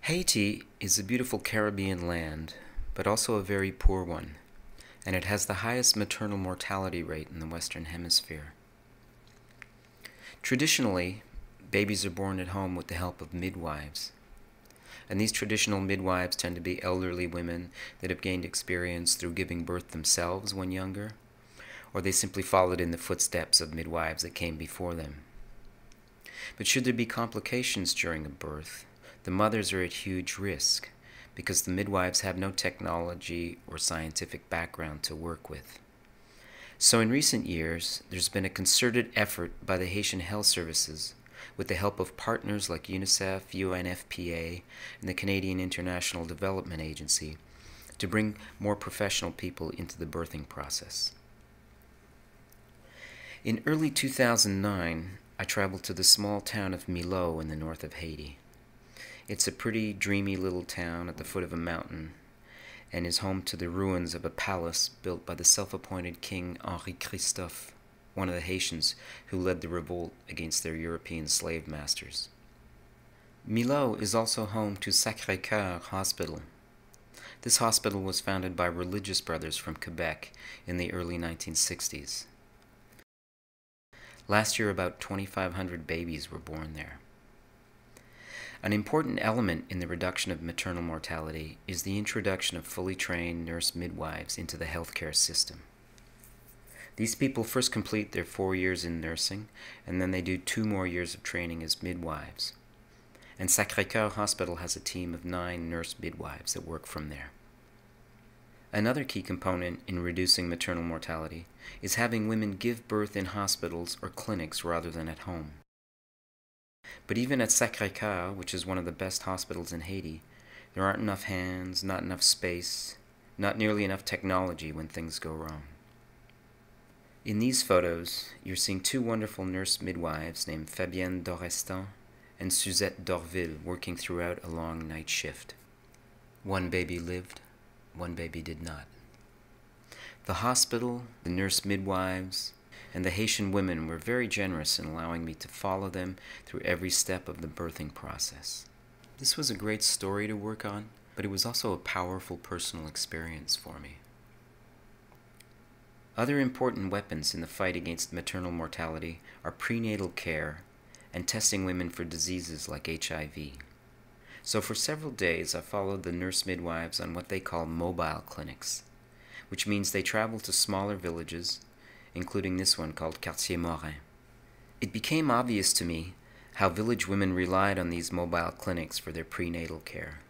Haiti is a beautiful Caribbean land, but also a very poor one, and it has the highest maternal mortality rate in the Western Hemisphere. Traditionally, babies are born at home with the help of midwives, and these traditional midwives tend to be elderly women that have gained experience through giving birth themselves when younger, or they simply followed in the footsteps of midwives that came before them. But should there be complications during a birth, the mothers are at huge risk because the midwives have no technology or scientific background to work with. So in recent years, there's been a concerted effort by the Haitian Health Services, with the help of partners like UNICEF, UNFPA, and the Canadian International Development Agency, to bring more professional people into the birthing process. In early 2009, I traveled to the small town of Milo in the north of Haiti. It's a pretty dreamy little town at the foot of a mountain and is home to the ruins of a palace built by the self-appointed King Henri Christophe, one of the Haitians who led the revolt against their European slave masters. Milo is also home to Sacré-Cœur Hospital. This hospital was founded by religious brothers from Quebec in the early 1960s. Last year, about 2,500 babies were born there. An important element in the reduction of maternal mortality is the introduction of fully trained nurse midwives into the healthcare system. These people first complete their 4 years in nursing, and then they do 2 more years of training as midwives. And Sacré-Cœur Hospital has a team of 9 nurse midwives that work from there. Another key component in reducing maternal mortality is having women give birth in hospitals or clinics rather than at home. But even at Sacré-Cœur, which is one of the best hospitals in Haiti, there aren't enough hands, not enough space, not nearly enough technology when things go wrong. In these photos, you're seeing 2 wonderful nurse midwives named Fabienne Dorestan and Suzette Dorville working throughout a long night shift. 1 baby lived, 1 baby did not. The hospital, the nurse midwives, and the Haitian women were very generous in allowing me to follow them through every step of the birthing process. This was a great story to work on, but it was also a powerful personal experience for me. Other important weapons in the fight against maternal mortality are prenatal care and testing women for diseases like HIV. So for several days I followed the nurse midwives on what they call mobile clinics, which means they travel to smaller villages, including this one called Quartier Morin. It became obvious to me how village women relied on these mobile clinics for their prenatal care.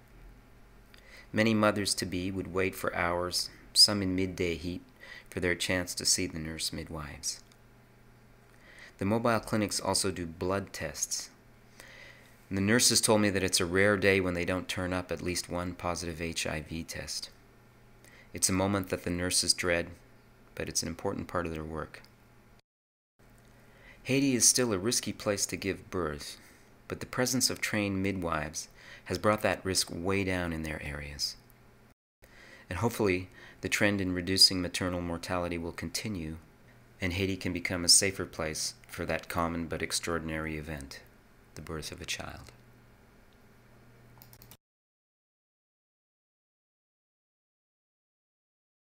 Many mothers-to-be would wait for hours, some in midday heat, for their chance to see the nurse midwives. The mobile clinics also do blood tests. And the nurses told me that it's a rare day when they don't turn up at least 1 positive HIV test. It's a moment that the nurses dread, but it's an important part of their work. Haiti is still a risky place to give birth, but the presence of trained midwives has brought that risk way down in their areas. And hopefully, the trend in reducing maternal mortality will continue, and Haiti can become a safer place for that common but extraordinary event, the birth of a child.